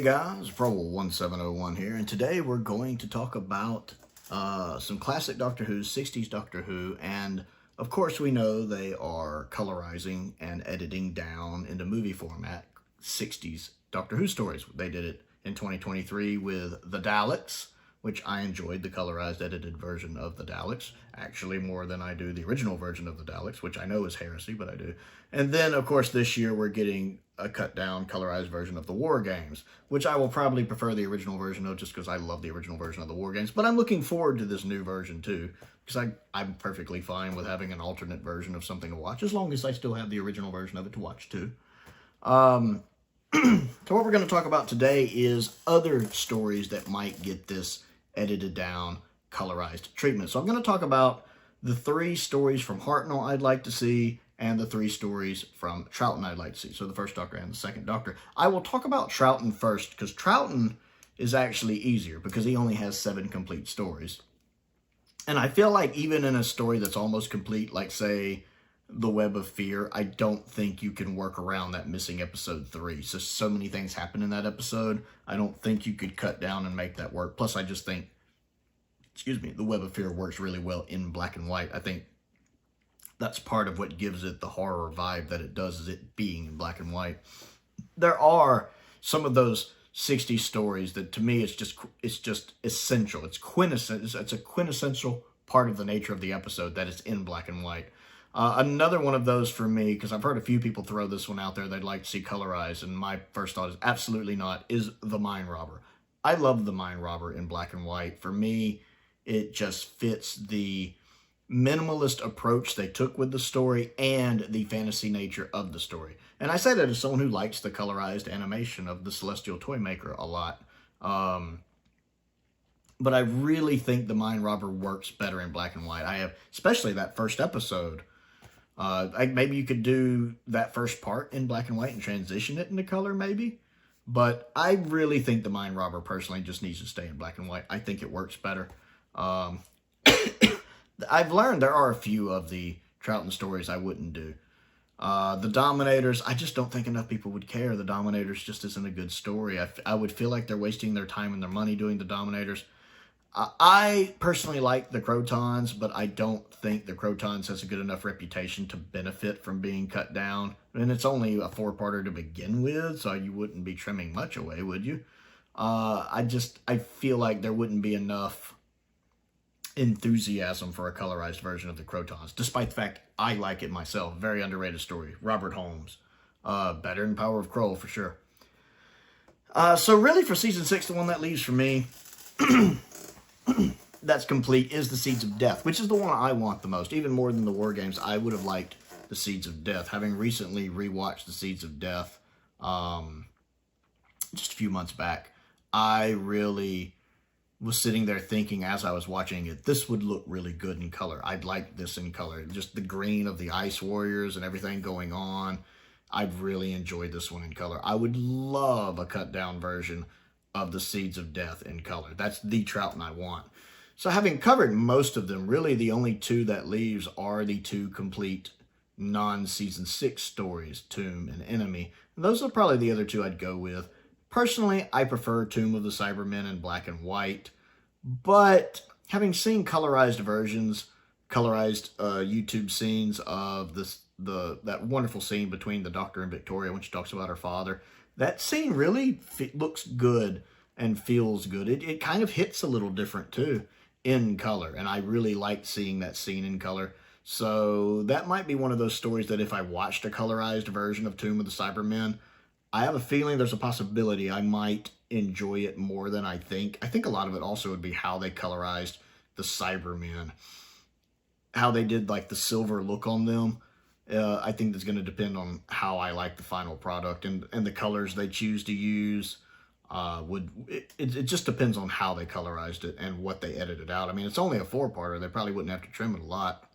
guys, Prowl 1701 here, and today we're going to talk about some classic Doctor Who, 60s Doctor Who, and of course we know they are colorizing and editing down into movie format 60s Doctor Who stories. They did it in 2023 with the Daleks, which I enjoyed the colorized edited version of the Daleks, actually more than I do the original version of the Daleks, which I know is heresy, but I do. And then, of course, this year we're getting a cut-down, colorized version of the War Games, which I will probably prefer the original version of just because I love the original version of the War Games. But I'm looking forward to this new version, too, because I'm perfectly fine with having an alternate version of something to watch, as long as I still have the original version of it to watch, too. So what we're going to talk about today is other stories that might get this edited down, colorized treatment. So I'm going to talk about the 3 stories from Hartnell I'd like to see, and the 3 stories from Troughton I'd like to see. So the first Doctor and the second Doctor. I will talk about Troughton first, because Troughton is actually easier, because he only has 7 complete stories. And I feel like even in a story that's almost complete, like, say, The Web of Fear, I don't think you can work around that missing episode 3. So many things happen in that episode, I don't think you could cut down and make that work. Plus, I just think, The Web of Fear works really well in black and white. I think that's part of what gives it the horror vibe that it does, is it being in black and white. There are some of those 60 stories that, to me, it's just essential. It's quintessential. It's a quintessential part of the nature of the episode that is in black and white. Another one of those for me, because I've heard a few people throw this one out there they'd like to see colorized, and my first thought is absolutely not, is The Mind Robber. I love The Mind Robber in black and white. For me, it just fits the minimalist approach they took with the story and the fantasy nature of the story. And I say that as someone who likes the colorized animation of the Celestial Toymaker a lot. But I really think The Mind Robber works better in black and white. I have, especially that first episode. Maybe you could do that first part in black and white and transition it into color, maybe. But I really think The Mind Robber, personally, just needs to stay in black and white. I think it works better. I've learned there are a few of the Troughton stories I wouldn't do. The Dominators, I just don't think enough people would care. The Dominators just isn't a good story. I would feel like they're wasting their time and their money doing the Dominators. I personally like the Crotons, but I don't think the Crotons has a good enough reputation to benefit from being cut down. And it's only a 4-parter to begin with, so you wouldn't be trimming much away, would you? I feel like there wouldn't be enough enthusiasm for a colorized version of the Crotons, despite the fact I like it myself. Very underrated story. Robert Holmes. Better than Power of Kroll, for sure. So really, for Season 6, the one that leaves for me that's complete is the Seeds of Death, which is the one I want the most. Even more than the War Games, I would have liked the Seeds of Death. Having recently rewatched the Seeds of Death just a few months back, I really was sitting there thinking as I was watching it, this would look really good in color. I'd like this in color. Just the green of the Ice Warriors and everything going on. I've really enjoyed this one in color. I would love a cut down version of the Seeds of Death in color. That's the Troughton I want. So having covered most of them, really the only 2 that leaves are the 2 complete non-Season 6 stories, Tomb and Enemy. And those are probably the other 2 I'd go with. Personally, I prefer Tomb of the Cybermen in black and white, but having seen colorized versions, colorized YouTube scenes of that wonderful scene between the Doctor and Victoria when she talks about her father, that scene really looks good and feels good. It kind of hits a little different, too, in color, and I really liked seeing that scene in color. So that might be one of those stories that if I watched a colorized version of Tomb of the Cybermen, I have a feeling there's a possibility I might enjoy it more than I think. I think a lot of it also would be how they colorized the Cybermen. How they did, like, the silver look on them. I think that's going to depend on how I like the final product. And the colors they choose to use. It just depends on how they colorized it and what they edited out. I mean, it's only a 4-parter. They probably wouldn't have to trim it a lot.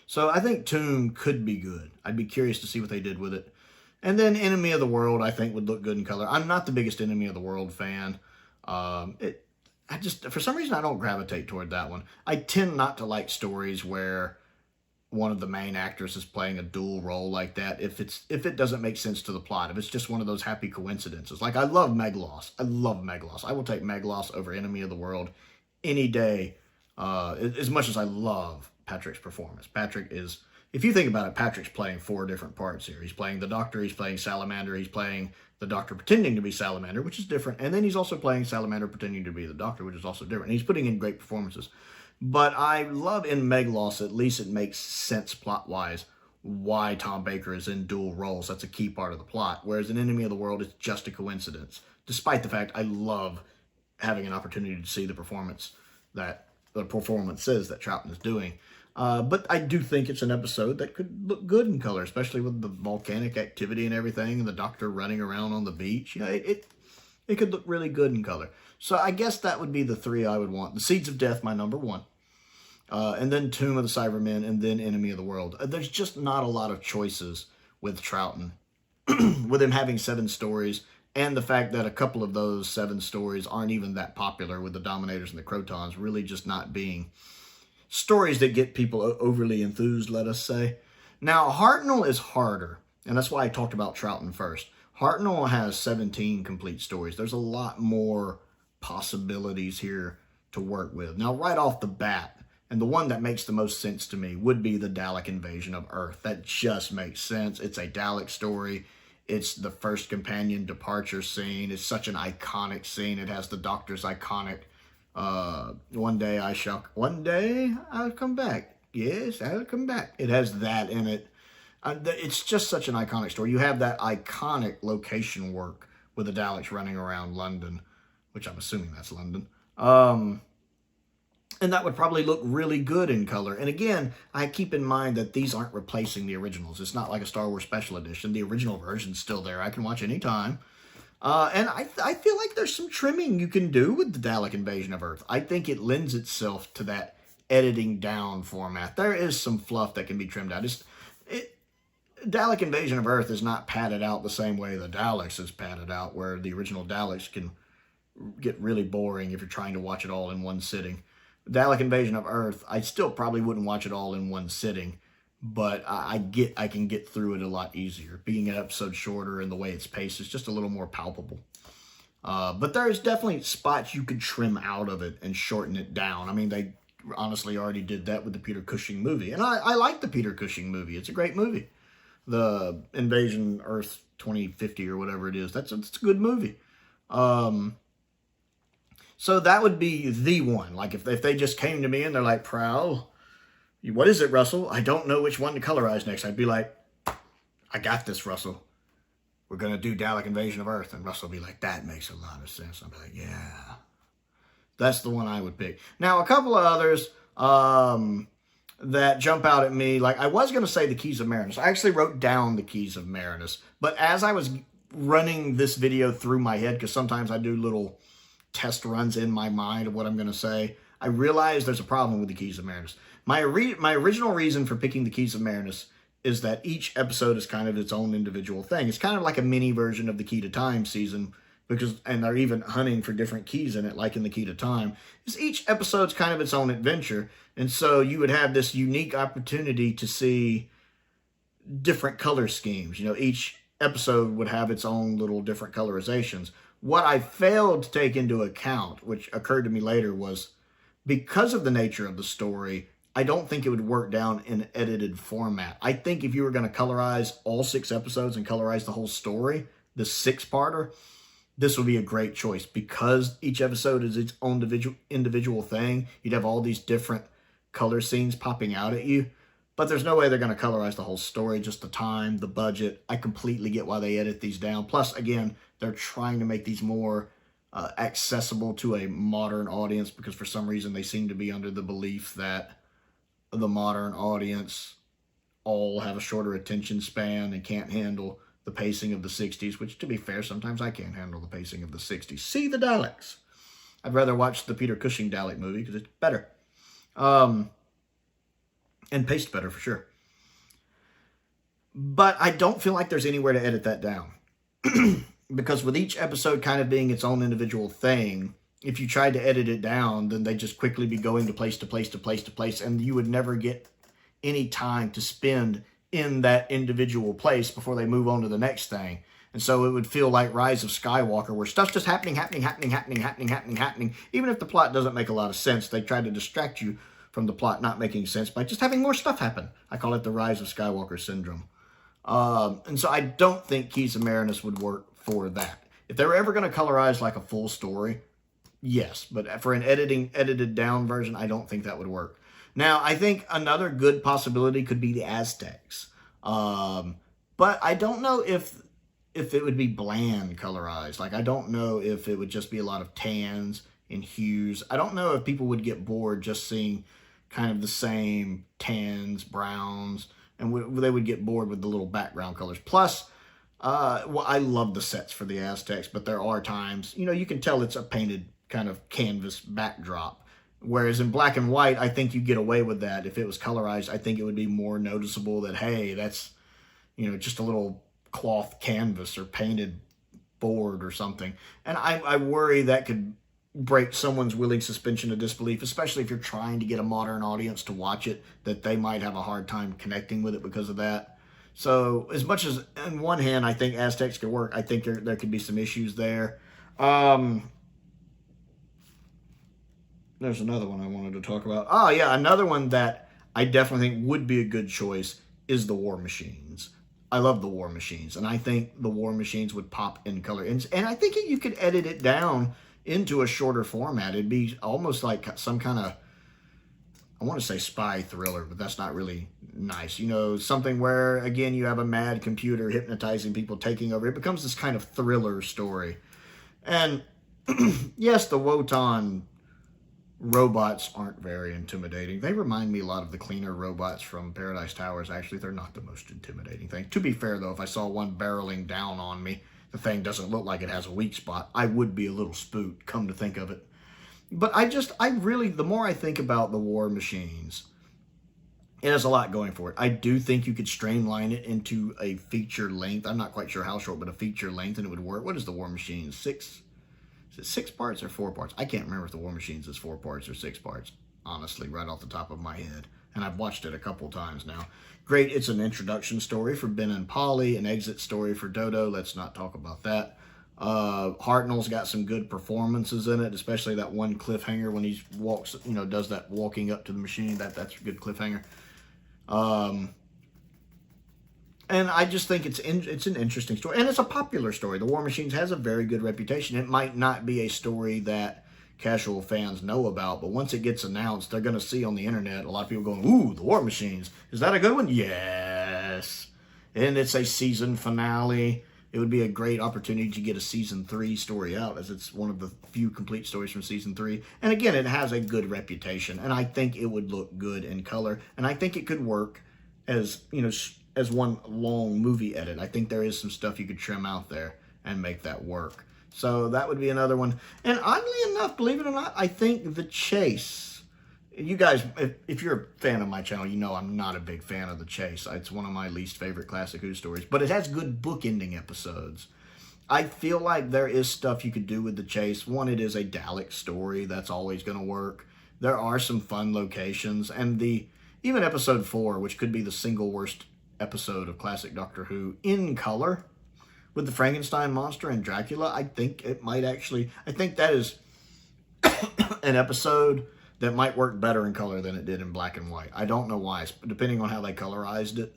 So I think Tomb could be good. I'd be curious to see what they did with it. And then Enemy of the World, I think, would look good in color. I'm not the biggest Enemy of the World fan. For some reason, I don't gravitate toward that one. I tend not to like stories where one of the main actors is playing a dual role like that, if it doesn't make sense to the plot, if it's just one of those happy coincidences. Like, I love Megloss. I love Megloss. I will take Megloss over Enemy of the World any day, as much as I love Patrick's performance. Patrick is, if you think about it, Patrick's playing 4 different parts here. He's playing the Doctor, he's playing Salamander, he's playing the Doctor pretending to be Salamander, which is different, and then he's also playing Salamander pretending to be the Doctor, which is also different. And he's putting in great performances. But I love in Megloss, at least it makes sense plot-wise, why Tom Baker is in dual roles. That's a key part of the plot. Whereas in Enemy of the World, it's just a coincidence. Despite the fact I love having an opportunity to see the performances that Troughton is doing. But I do think it's an episode that could look good in color, especially with the volcanic activity and everything, and the Doctor running around on the beach. You know, it could look really good in color. So I guess that would be the 3 I would want. The Seeds of Death, my number 1. And then Tomb of the Cybermen, and then Enemy of the World. There's just not a lot of choices with Troughton. With him having 7 stories, and the fact that a couple of those 7 stories aren't even that popular, with the Dominators and the Crotons really just not being stories that get people overly enthused, let us say. Now, Hartnell is harder, and that's why I talked about Troughton first. Hartnell has 17 complete stories. There's a lot more possibilities here to work with. Now, right off the bat, and the one that makes the most sense to me would be the Dalek invasion of Earth. That just makes sense. It's a Dalek story. It's the first companion departure scene. It's such an iconic scene. It has the Doctor's iconic, one day I'll come back. Yes, I'll come back. It has that in it. It's just such an iconic story. You have that iconic location work with the Daleks running around London, which I'm assuming that's London. And that would probably look really good in color. And again, I keep in mind that these aren't replacing the originals. It's not like a Star Wars Special Edition. The original version's still there. I can watch anytime. And I feel like there's some trimming you can do with the Dalek Invasion of Earth. I think it lends itself to that editing down format. There is some fluff that can be trimmed out. Dalek Invasion of Earth is not padded out the same way the Daleks is padded out, where the original Daleks can get really boring if you're trying to watch it all in one sitting. Dalek Invasion of Earth, I still probably wouldn't watch it all in one sitting, but I can get through it a lot easier. Being an episode shorter and the way it's paced is just a little more palpable. But there's definitely spots you could trim out of it and shorten it down. I mean, they honestly already did that with the Peter Cushing movie. And I like the Peter Cushing movie. It's a great movie. The Invasion Earth 2050 or whatever it is. It's a good movie. So that would be the one. Like if they just came to me and they're like, Prowl, what is it, Russell? I don't know which one to colorize next. I'd be like, I got this, Russell. We're going to do Dalek Invasion of Earth. And Russell would be like, that makes a lot of sense. I'd be like, yeah. That's the one I would pick. Now, a couple of others that jump out at me. Like, I was going to say the Keys of Marinus. I actually wrote down the Keys of Marinus. But as I was running this video through my head, because sometimes I do little test runs in my mind of what I'm going to say, I realized there's a problem with the Keys of Marinus. My original reason for picking the Keys of Marinus is that each episode is kind of its own individual thing. It's kind of like a mini version of the Key to Time season, and they're even hunting for different keys in it, like in the Key to Time. Each episode's kind of its own adventure, and so you would have this unique opportunity to see different color schemes. You know, each episode would have its own little different colorizations. What I failed to take into account, which occurred to me later, was because of the nature of the story, I don't think it would work down in edited format. I think if you were going to colorize all 6 episodes and colorize the whole story, the 6-parter, this would be a great choice. Because each episode is its own individual thing, you'd have all these different color scenes popping out at you. But there's no way they're going to colorize the whole story, just the time, the budget. I completely get why they edit these down. Plus, again, they're trying to make these more accessible to a modern audience, because for some reason they seem to be under the belief that the modern audience all have a shorter attention span and can't handle the pacing of the 60s, which, to be fair, sometimes I can't handle the pacing of the 60s. See the Daleks. I'd rather watch the Peter Cushing Dalek movie because it's better. And paced better, for sure. But I don't feel like there's anywhere to edit that down. Because with each episode kind of being its own individual thing, if you tried to edit it down, then they'd just quickly be going to place to place to place to place, and you would never get any time to spend in that individual place before they move on to the next thing. And so it would feel like Rise of Skywalker, where stuff's just happening. Even if the plot doesn't make a lot of sense, they try to distract you from the plot not making sense by just having more stuff happen. I call it the Rise of Skywalker syndrome. And so I don't think Keys of Marinus would work for that. If they were ever going to colorize like a full story, yes. But for an edited down version, I don't think that would work. Now, I think another good possibility could be the Aztecs. But I don't know if it would be bland colorized. Like, I don't know if it would just be a lot of tans and hues. I don't know if people would get bored just seeing kind of the same tans, browns, and they would get bored with the little background colors. Plus, well, I love the sets for the Aztecs, but there are times, you know, you can tell it's a painted kind of canvas backdrop. Whereas in black and white, I think you get away with that. If it was colorized, I think it would be more noticeable that, hey, that's, you know, just a little cloth canvas or painted board or something. And I worry that could break someone's willing suspension of disbelief, especially if you're trying to get a modern audience to watch it, that they might have a hard time connecting with it because of that. So as much as, on one hand, I think Aztecs could work, I think there could be some issues there. There's another one I wanted to talk about. Oh, yeah, another one that I definitely think would be a good choice is the War Machines. I love the War Machines, and I think the War Machines would pop in color. And I think you could edit it down into a shorter format. It'd be almost like some kind of, I want to say spy thriller, but that's not really nice. You know, something where, again, you have a mad computer hypnotizing people, taking over. It becomes this kind of thriller story. And yes, the Wotan robots aren't very intimidating. They remind me a lot of the cleaner robots from Paradise Towers. Actually, they're not the most intimidating thing. To be fair, though, if I saw one barreling down on me, the thing doesn't look like it has a weak spot, I would be a little spooked, come to think of it. But I really, the more I think about the War Machines, it has a lot going for it. I do think you could streamline it into a feature length. I'm not quite sure how short, but a feature length, and it would work. What is the War Machines? Is it 6 parts or 4 parts? I can't remember if the War Machines is 4 parts or 6 parts, honestly, right off the top of my head. And I've watched it a couple times now. Great, it's an introduction story for Ben and Polly, an exit story for Dodo. Let's not talk about that. Hartnell's got some good performances in it, especially that one cliffhanger when he walks, you know, does that walking up to the machine. That's a good cliffhanger. And I just think it's an interesting story. And it's a popular story. The War Machines has a very good reputation. It might not be a story that casual fans know about, but once it gets announced, they're going to see on the internet a lot of people going, ooh, the War Machines. Is that a good one? Yes. And it's a season finale. It would be a great opportunity to get a season 3 story out, as it's one of the few complete stories from season 3. And again, it has a good reputation, and I think it would look good in color, and I think it could work as, you know, as one long movie edit. I think there is some stuff you could trim out there and make that work. So that would be another one. And oddly enough, believe it or not, I think The Chase, you guys, if you're a fan of my channel, you know I'm not a big fan of The Chase. It's one of my least favorite Classic Who stories, but it has good book-ending episodes. I feel like there is stuff you could do with The Chase. One, it is a Dalek story. That's always going to work. There are some fun locations, and even episode 4, which could be the single worst episode of Classic Doctor Who in color, with the Frankenstein monster and Dracula, I think it might actually, I think that is an episode that might work better in color than it did in black and white. I don't know why. Depending on how they colorized it,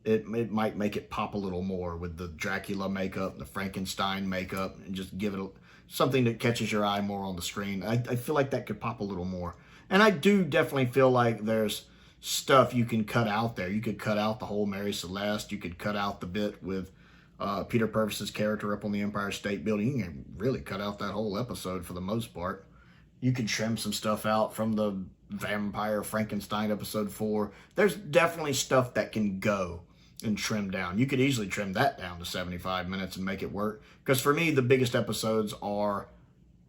it might make it pop a little more with the Dracula makeup, the Frankenstein makeup, and just give it something that catches your eye more on the screen. I feel like that could pop a little more. And I do definitely feel like there's stuff you can cut out there. You could cut out the whole Mary Celeste. You could cut out the bit with Peter Purvis's character up on the Empire State Building. You can really cut out that whole episode for the most part. You could trim some stuff out from the Vampire Frankenstein episode 4. There's definitely stuff that can go and trim down. You could easily trim that down to 75 minutes and make it work. Because for me, the biggest episodes are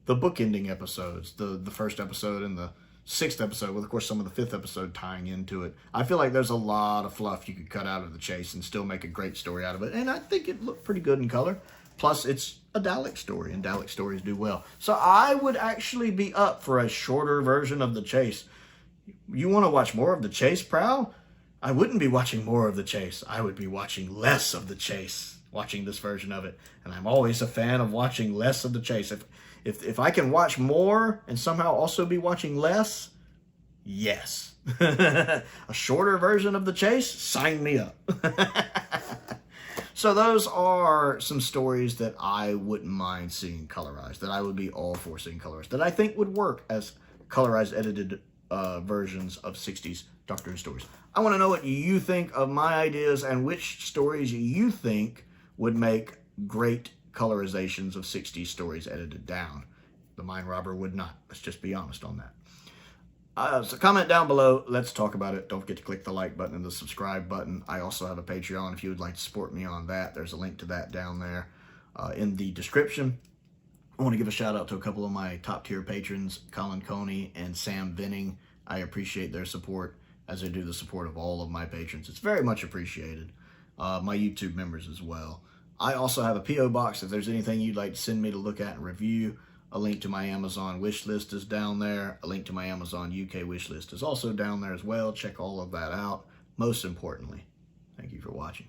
the bookending episodes. The first episode and the 6th episode, with, of course, some of the 5th episode tying into it. I feel like there's a lot of fluff you could cut out of The Chase and still make a great story out of it. And I think it looked pretty good in color. Plus, it's a Dalek story, and Dalek stories do well. So I would actually be up for a shorter version of The Chase. You want to watch more of The Chase, Prowl? I wouldn't be watching more of the chase. I would be watching less of the chase, watching this version of it. And I'm always a fan of watching less of the chase. If I can watch more and somehow also be watching less, yes. A shorter version of the chase, sign me up. So those are some stories that I wouldn't mind seeing colorized, that I would be all for seeing colorized, that I think would work as colorized edited versions of 60s Doctor Who stories. I want to know what you think of my ideas and which stories you think would make great colorizations of 60s stories edited down. The Mind Robber would not. Let's just be honest on that. So comment down below. Let's talk about it. Don't forget to click the like button and the subscribe button. I also have a Patreon if you would like to support me on that. There's a link to that down there in the description. I want to give a shout out to a couple of my top tier patrons, Colin Coney and Sam Venning. I appreciate their support as I do the support of all of my patrons. It's very much appreciated. My YouTube members as well. I also have a P.O. box if there's anything you'd like to send me to look at and review. A link to my Amazon wish list is down there. A link to my Amazon UK wish list is also down there as well. Check all of that out. Most importantly, thank you for watching.